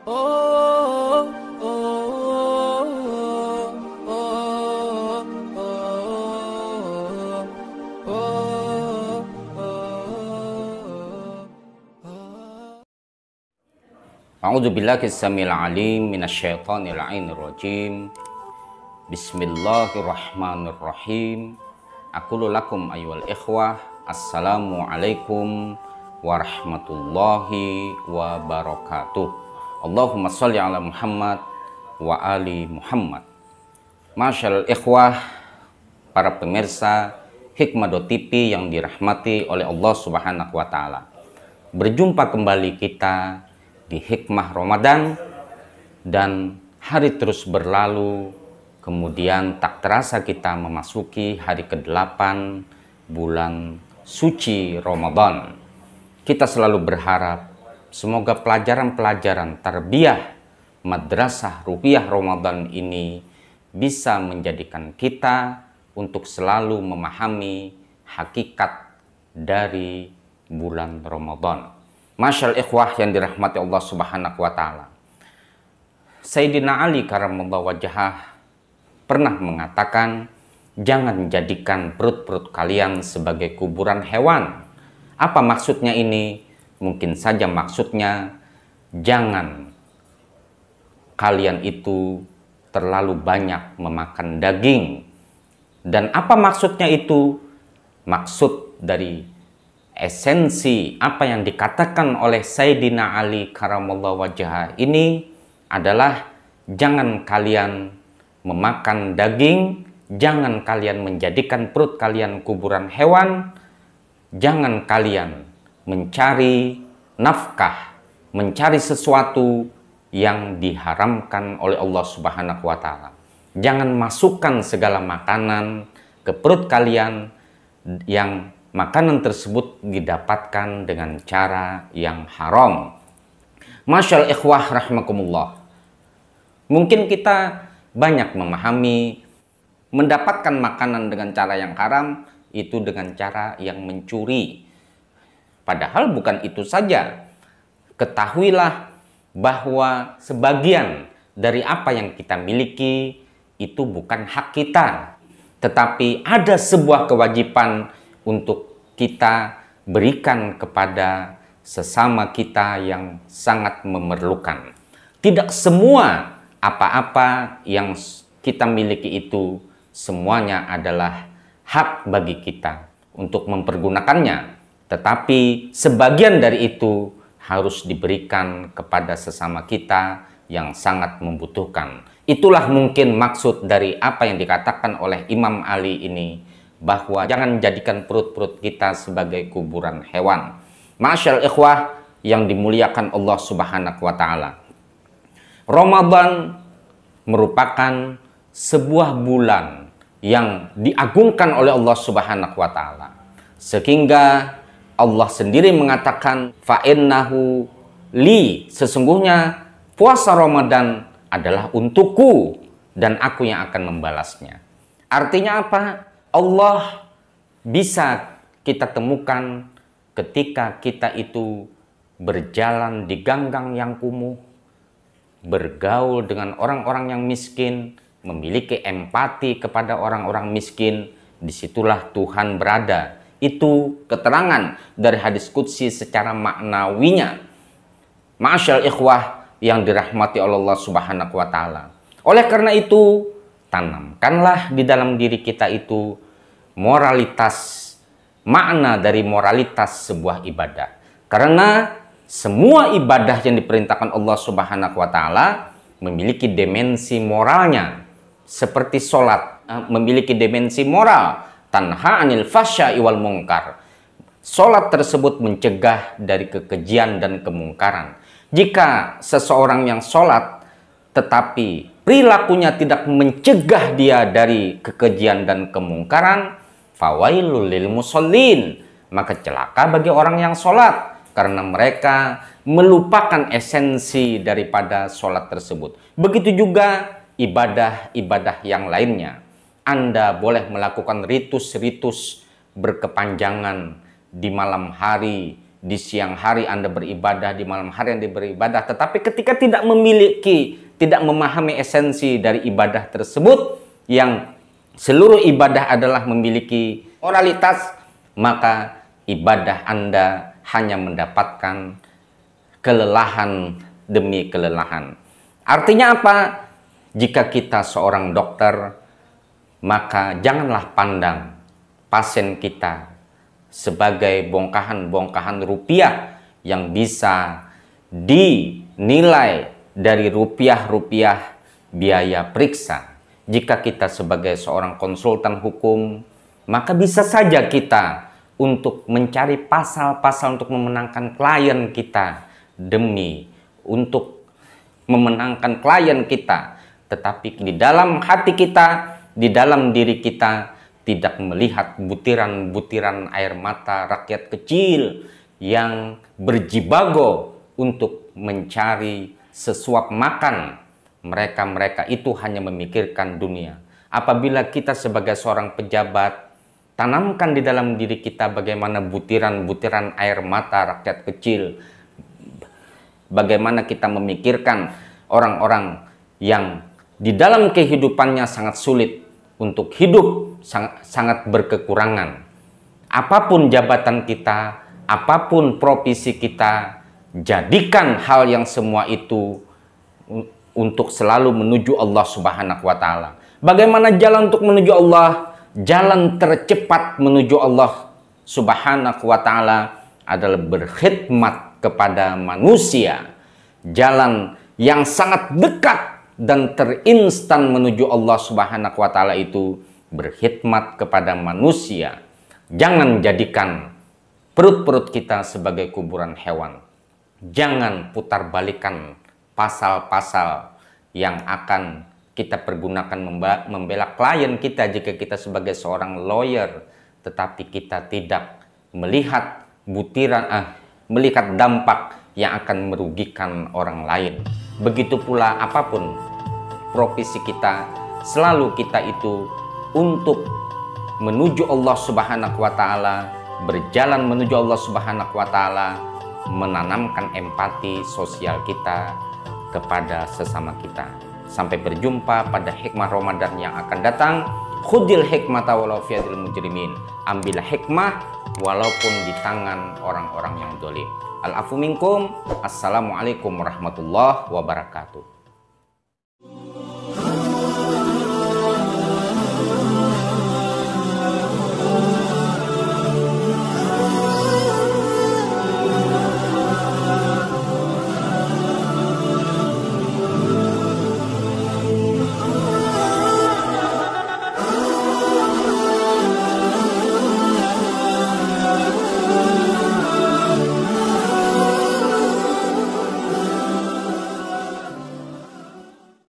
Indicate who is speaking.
Speaker 1: Oh, oh, oh, oh, oh, oh.
Speaker 2: A'udzubillahi samil alim minasyaitonir rajim. Bismillahirrahmanirrahim. Aqulu lakum ayyuhal ikhwah, assalamualaikum warahmatullahi wabarakatuh. Allahumma sholli ala Muhammad wa ali Muhammad. Masyaallah ikhwah, para pemirsa Hikmah.tv yang dirahmati oleh Allah Subhanahu wa taala. Berjumpa kembali kita di Hikmah Ramadan, dan hari terus berlalu, kemudian tak terasa kita memasuki hari ke-8 bulan suci Ramadan. Kita selalu berharap semoga pelajaran-pelajaran tarbiyah Madrasah Ruhiyah Ramadan ini bisa menjadikan kita untuk selalu memahami hakikat dari bulan Ramadan. Masyaallah ikhwah yang dirahmati Allah Subhanahu wa taala. Sayyidina Ali karramallahu wajhah pernah mengatakan, jangan jadikan perut-perut kalian sebagai kuburan hewan. Apa maksudnya ini? Mungkin saja maksudnya jangan kalian itu terlalu banyak memakan daging. Dan apa maksudnya itu? Maksud dari esensi apa yang dikatakan oleh Sayyidina Ali karramallahu wajhah ini adalah jangan kalian memakan daging, jangan kalian menjadikan perut kalian kuburan hewan, jangan kalian mencari nafkah, mencari sesuatu yang diharamkan oleh Allah Subhanahu wa taala. Jangan masukkan segala makanan ke perut kalian yang makanan tersebut didapatkan dengan cara yang haram. Masyaallah ikhwah rahimakumullah. Mungkin kita banyak memahami mendapatkan makanan dengan cara yang haram itu dengan cara yang mencuri. Padahal bukan itu saja. Ketahuilah bahwa sebagian dari apa yang kita miliki itu bukan hak kita, tetapi ada sebuah kewajiban untuk kita berikan kepada sesama kita yang sangat memerlukan. Tidak semua apa-apa yang kita miliki itu semuanya adalah hak bagi kita untuk mempergunakannya. Tetapi sebagian dari itu harus diberikan kepada sesama kita yang sangat membutuhkan. Itulah mungkin maksud dari apa yang dikatakan oleh Imam Ali ini, bahwa jangan jadikan perut-perut kita sebagai kuburan hewan. Masyaallah ikhwah yang dimuliakan Allah Subhanahu wa taala. Ramadan merupakan sebuah bulan yang diagungkan oleh Allah Subhanahu wa taala. Sehingga Allah sendiri mengatakan, fa'innahu li, sesungguhnya puasa Ramadan adalah untukku dan aku yang akan membalasnya. Artinya apa? Allah bisa kita temukan ketika kita itu berjalan di ganggang yang kumuh, bergaul dengan orang-orang yang miskin, memiliki empati kepada orang-orang miskin. Disitulah Tuhan berada. Itu keterangan dari hadis qudsi secara maknawinya. Masyaallah ikhwah yang dirahmati oleh Allah Subhanahu wa taala. Oleh karena itu, tanamkanlah di dalam diri kita itu moralitas, makna dari moralitas sebuah ibadah. Karena semua ibadah yang diperintahkan Allah Subhanahu wa taala memiliki dimensi moralnya. Seperti sholat memiliki dimensi moral. Tanha anil fasya'i wal mungkar. Sholat tersebut mencegah dari kekejian dan kemungkaran. Jika seseorang yang sholat tetapi perilakunya tidak mencegah dia dari kekejian dan kemungkaran, fawailul lil musallin, maka celaka bagi orang yang sholat, karena mereka melupakan esensi daripada sholat tersebut. Begitu juga ibadah-ibadah yang lainnya. Anda boleh melakukan ritus-ritus berkepanjangan di malam hari, di siang hari Anda beribadah, di malam hari Anda beribadah, tetapi ketika tidak memahami esensi dari ibadah tersebut, yang seluruh ibadah adalah memiliki moralitas, maka ibadah Anda hanya mendapatkan kelelahan demi kelelahan. Artinya apa? Jika kita seorang dokter, maka janganlah pandang pasien kita sebagai bongkahan-bongkahan rupiah yang bisa dinilai dari rupiah-rupiah biaya periksa. Jika kita sebagai seorang konsultan hukum, maka bisa saja kita untuk mencari pasal-pasal untuk memenangkan klien kita demi untuk memenangkan klien kita. Tetapi di dalam hati kita, di dalam diri kita, tidak melihat butiran-butiran air mata rakyat kecil yang berjibago untuk mencari sesuap makan. Mereka itu hanya memikirkan dunia. Apabila kita sebagai seorang pejabat, tanamkan di dalam diri kita bagaimana butiran-butiran air mata rakyat kecil. Bagaimana kita memikirkan orang-orang yang di dalam kehidupannya sangat sulit untuk hidup, sangat berkekurangan. Apapun jabatan kita, apapun profesi kita, jadikan hal yang semua itu untuk selalu menuju Allah Subhanahu wa Ta'ala. Bagaimana jalan untuk menuju Allah? Jalan tercepat menuju Allah Subhanahu wa Ta'ala adalah berkhidmat kepada manusia. Jalan yang sangat dekat dan terinstan menuju Allah Subhanahu wa Ta'ala itu berkhidmat kepada manusia. Jangan jadikan perut-perut kita sebagai kuburan hewan. Jangan putar balikan pasal-pasal yang akan kita pergunakan membela klien kita jika kita sebagai seorang lawyer, tetapi kita tidak melihat melihat dampak yang akan merugikan orang lain. Begitu pula apapun profesi kita, selalu kita itu untuk menuju Allah Subhanahu wa Ta'ala, berjalan menuju Allah Subhanahu wa Ta'ala, menanamkan empati sosial kita kepada sesama kita. Sampai berjumpa pada hikmah Ramadan yang akan datang. Khudil hikmata walau fi yadil mujrimin. Ambillah hikmah walaupun di tangan orang-orang yang zalim. Al-afu minkum. Assalamualaikum warahmatullahi wabarakatuh.